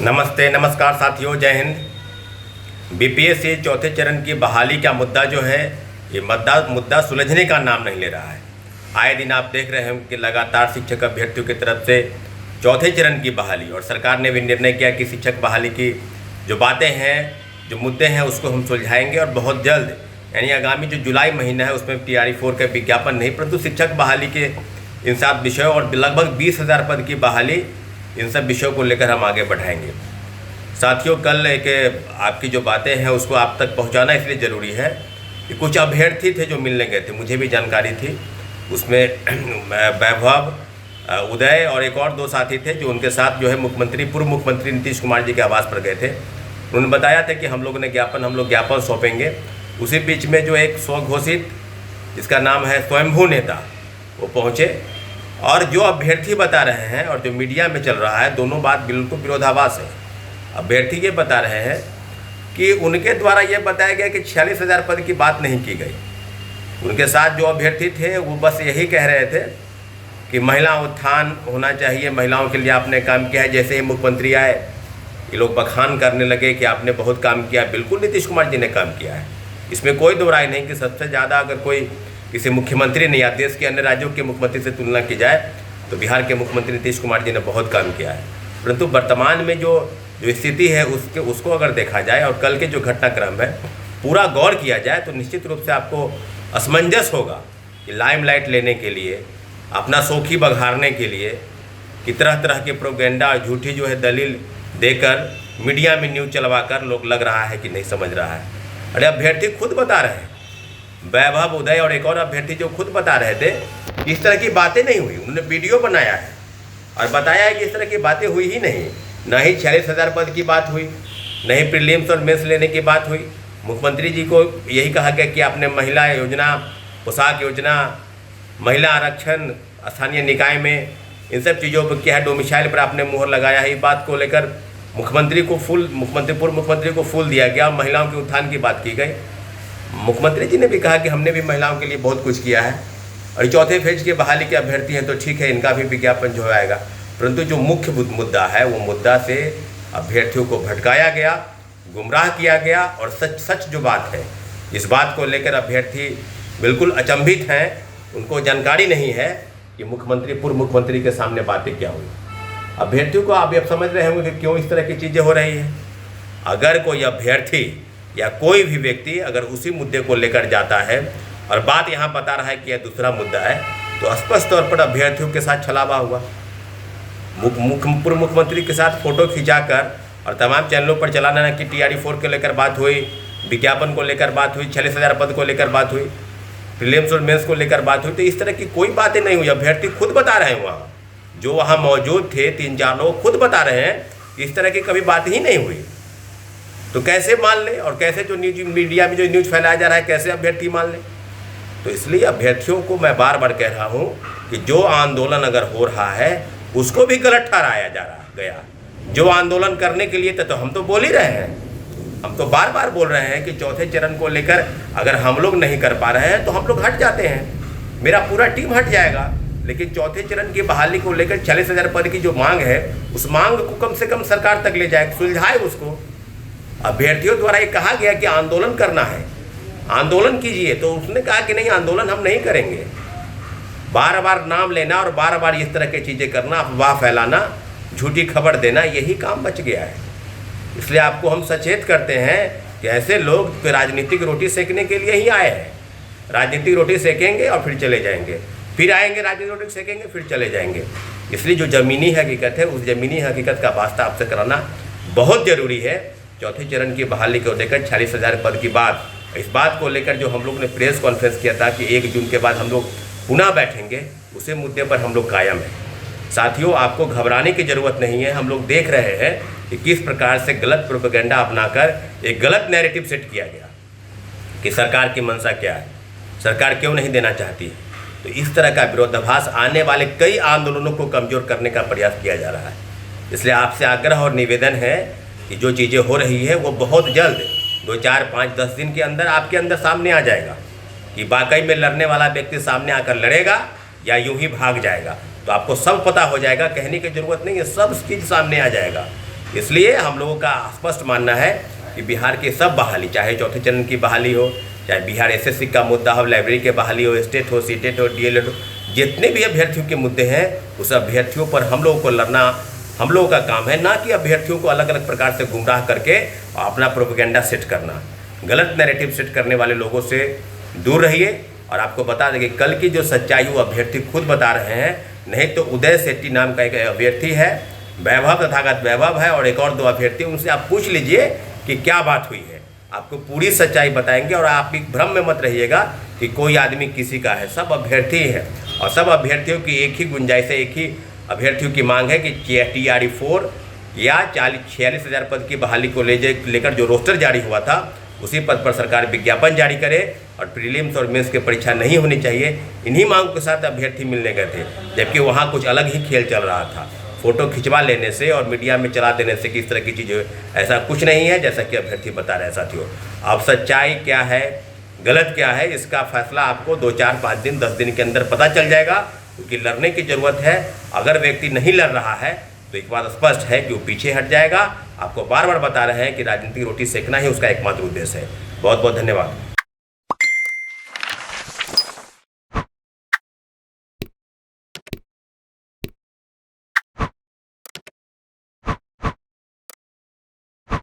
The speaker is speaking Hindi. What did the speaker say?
नमस्ते नमस्कार साथियों, जय हिंद। बीपीएससी चौथे चरण की बहाली का मुद्दा जो है ये मुद्दा सुलझने का नाम नहीं ले रहा है। आए दिन आप देख रहे हैं कि लगातार शिक्षक अभ्यर्थियों की तरफ से चौथे चरण की बहाली, और सरकार ने भी निर्णय किया कि शिक्षक बहाली की जो बातें हैं, जो मुद्दे हैं, उसको हम सुलझाएंगे और बहुत जल्द, यानी आगामी जो जुलाई महीना है उसमें TRE 4 का विज्ञापन नहीं, परंतु शिक्षक बहाली के इन 7 विषयों और लगभग 20,000 पद की बहाली, इन सब विषयों को लेकर हम आगे बढ़ाएंगे। साथियों, कल एक आपकी जो बातें हैं उसको आप तक पहुंचाना इसलिए ज़रूरी है कि कुछ अभ्यर्थी थे जो मिलने गए थे, मुझे भी जानकारी थी। उसमें वैभव, उदय और एक और 2 साथी थे जो उनके साथ जो है पूर्व मुख्यमंत्री नीतीश कुमार जी के आवास पर गए थे। उन्होंने बताया था कि हम लोग ज्ञापन सौंपेंगे। उसी बीच में जो एक स्वघोषित, जिसका नाम है स्वयंभू नेता, वो पहुँचे और जो अभ्यर्थी बता रहे हैं और जो मीडिया में चल रहा है, दोनों बात बिल्कुल विरोधाभास है। अभ्यर्थी ये बता रहे हैं कि उनके द्वारा ये बताया गया कि 46,000 पद की बात नहीं की गई। उनके साथ जो अभ्यर्थी थे वो बस यही कह रहे थे कि महिला उत्थान होना चाहिए, महिलाओं के लिए आपने काम किया है। जैसे ही मुख्यमंत्री आए, ये लोग बखान करने लगे कि आपने बहुत काम किया। बिल्कुल नीतीश कुमार जी ने काम किया है, इसमें कोई दो राय नहीं कि सबसे ज़्यादा अगर कोई किसी मुख्यमंत्री ने या देश के अन्य राज्यों के मुख्यमंत्री से तुलना की जाए तो बिहार के मुख्यमंत्री नीतीश कुमार जी ने बहुत काम किया है। परंतु वर्तमान में जो स्थिति है उसको अगर देखा जाए और कल के जो घटनाक्रम है पूरा गौर किया जाए तो निश्चित रूप से आपको असमंजस होगा कि लाइमलाइट लेने के लिए, अपना शौखी बघारने के लिए कि तरह तरह के प्रोपेगेंडा, झूठी जो है दलील देकर मीडिया में न्यूज़ चलवाकर लोग लग रहा है कि नहीं समझ रहा है। अरे अभ्यर्थी खुद बता रहे हैं, वैभव, उदय और एक और अभ्यर्थी जो खुद बता रहे थे इस तरह की बातें नहीं हुई। उन्होंने वीडियो बनाया है और बताया है कि इस तरह की बातें हुई ही नहीं। न ही 46,000 पद की बात हुई, न ही प्रीलिम्स और मेंस लेने की बात हुई। मुख्यमंत्री जी को यही कहा गया कि आपने महिला योजना, पोशाक योजना, महिला आरक्षण स्थानीय निकाय में, इन सब चीज़ों पर क्या है, डोमिसाइल पर आपने मुहर लगाया है। इस बात को लेकर पूर्व मुख्यमंत्री को फूल दिया गया और महिलाओं के उत्थान की बात की गई। मुख्यमंत्री जी ने भी कहा कि हमने भी महिलाओं के लिए बहुत कुछ किया है और चौथे फेज के बहाली के अभ्यर्थी हैं तो ठीक है, इनका भी विज्ञापन जो आएगा। परंतु जो मुख्य मुद्दा है वो मुद्दा से अभ्यर्थियों को भटकाया गया, गुमराह किया गया और सच जो बात है, इस बात को लेकर अभ्यर्थी बिल्कुल अचंभित हैं। उनको जानकारी नहीं है कि पूर्व मुख्यमंत्री के सामने बातें क्या हुई। अभ्यर्थियों को आप समझ रहे होंगे कि क्यों इस तरह की चीज़ें हो रही हैं। अगर कोई अभ्यर्थी या कोई भी व्यक्ति अगर उसी मुद्दे को लेकर जाता है और बात यहाँ बता रहा है कि यह दूसरा मुद्दा है, तो स्पष्ट तौर पर अभ्यर्थियों के साथ छलावा हुआ। पूर्व मुख्यमंत्री के साथ फ़ोटो खिंचाकर और तमाम चैनलों पर चलाना कि TRE 4 को लेकर बात हुई, विज्ञापन को लेकर बात हुई, 46,000 पद को लेकर बात हुई, प्रीलिम्स और मेंस को लेकर बात हुई, तो इस तरह की कोई बातें नहीं हुई। अभ्यर्थी खुद बता रहे हैं, वहाँ जो वहाँ मौजूद थे 3-4 लोग खुद बता रहे हैं इस तरह की कभी बात ही नहीं हुई। तो कैसे मान लें, और कैसे जो मीडिया में जो न्यूज़ फैलाया जा रहा है कैसे अभ्यर्थी मान लें। तो इसलिए अभ्यर्थियों को मैं बार बार कह रहा हूँ कि जो आंदोलन अगर हो रहा है उसको भी गलत ठहराया गया। जो आंदोलन करने के लिए तो हम तो बोल ही रहे हैं, हम तो बार बार बोल रहे हैं कि चौथे चरण को लेकर अगर हम लोग नहीं कर पा रहे हैं तो हम लोग हट जाते हैं, मेरा पूरा टीम हट जाएगा। लेकिन चौथे चरण की बहाली को लेकर 46,000 पद की जो मांग है उस मांग को कम से कम सरकार तक ले जाए, सुलझाए उसको। अभ्यर्थियों द्वारा ये कहा गया कि आंदोलन करना है, आंदोलन कीजिए, तो उसने कहा कि नहीं, आंदोलन हम नहीं करेंगे। बार बार नाम लेना और बार बार इस तरह की चीज़ें करना, अफवाह फैलाना, झूठी खबर देना, यही काम बच गया है। इसलिए आपको हम सचेत करते हैं कि ऐसे लोग राजनीतिक रोटी सेकने के लिए ही आए हैं। राजनीतिक रोटी सेकेंगे और फिर चले जाएंगे, फिर आएंगे, राजनीतिक रोटी सेकेंगे, फिर चले जाएंगे। इसलिए जो ज़मीनी हकीकत है उस ज़मीनी हकीकत का वास्ता आपसे कराना बहुत ज़रूरी है। चौथे चरण की बहाली को लेकर 46,000 पद की बात, इस बात को लेकर जो हम लोग ने प्रेस कॉन्फ्रेंस किया था कि 1 जून के बाद हम लोग पुनः बैठेंगे, उसी मुद्दे पर हम लोग कायम हैं। साथियों, आपको घबराने की ज़रूरत नहीं है। हम लोग देख रहे हैं कि किस प्रकार से गलत प्रोपेगेंडा अपनाकर एक गलत नैरेटिव सेट किया गया कि सरकार की मंशा क्या है, सरकार क्यों नहीं देना चाहती है। तो इस तरह का विरोधाभास आने वाले कई आंदोलनों को कमज़ोर करने का प्रयास किया जा रहा है। इसलिए आपसे आग्रह और निवेदन है कि जो चीज़ें हो रही है वो बहुत जल्द 2, 4, 5, 10 दिन के अंदर आपके अंदर सामने आ जाएगा कि वाकई में लड़ने वाला व्यक्ति सामने आकर लड़ेगा या यूं ही भाग जाएगा। तो आपको सब पता हो जाएगा, कहने की ज़रूरत नहीं है, सब चीज़ सामने आ जाएगा इसलिए हम लोगों का स्पष्ट मानना है कि बिहार की सब बहाली, चाहे चौथे चरण की बहाली हो, चाहे बिहार एसएससी का मुद्दा हो, लाइब्रेरी के बहाली हो, स्टेट हो, सीटेट हो, डीएलएड हो, जितने भी अभ्यर्थियों के मुद्दे हैं उस अभ्यर्थियों पर हम लोगों को लड़ना हम लोगों का काम है, ना कि अभ्यर्थियों को अलग अलग प्रकार से गुमराह करके अपना प्रोपेगेंडा सेट करना। गलत नैरेटिव सेट करने वाले लोगों से दूर रहिए। और आपको बता दें कि कल की जो सच्चाई वो अभ्यर्थी खुद बता रहे हैं, नहीं तो उदय सेट्टी नाम का एक अभ्यर्थी है, वैभव तथागत वैभव है, और एक और 2 अभ्यर्थी, उनसे आप पूछ लीजिए कि क्या बात हुई है, आपको पूरी सच्चाई बताएंगे। और आप एक भ्रम में मत रहिएगा कि कोई आदमी किसी का है, सब अभ्यर्थी है। और सब अभ्यर्थियों की एक ही गुंजाइश है, एक ही अभ्यर्थियों की मांग है कि TRE 4 या 46,000 पद की बहाली को लेकर जो रोस्टर जारी हुआ था उसी पद पर सरकार विज्ञापन जारी करे और प्रीलिम्स और मेंस की परीक्षा नहीं होनी चाहिए। इन्हीं मांगों के साथ अभ्यर्थी मिलने गए थे, जबकि वहाँ कुछ अलग ही खेल चल रहा था। फ़ोटो खिंचवा लेने से और मीडिया में चला देने से किस तरह की चीज़ें, ऐसा कुछ नहीं है जैसा कि अभ्यर्थी बता रहे हैं साथियों। अब सच्चाई क्या है, गलत क्या है, इसका फैसला आपको 2, 4, 5 दिन, 10 दिन के अंदर पता चल जाएगा, क्योंकि लड़ने की ज़रूरत है। अगर व्यक्ति नहीं लड़ रहा है तो एक बात स्पष्ट है कि वो पीछे हट जाएगा। आपको बार बार बता रहे हैं कि राजनीतिक रोटी सेकना ही उसका एकमात्र उद्देश्य है। बहुत बहुत धन्यवाद।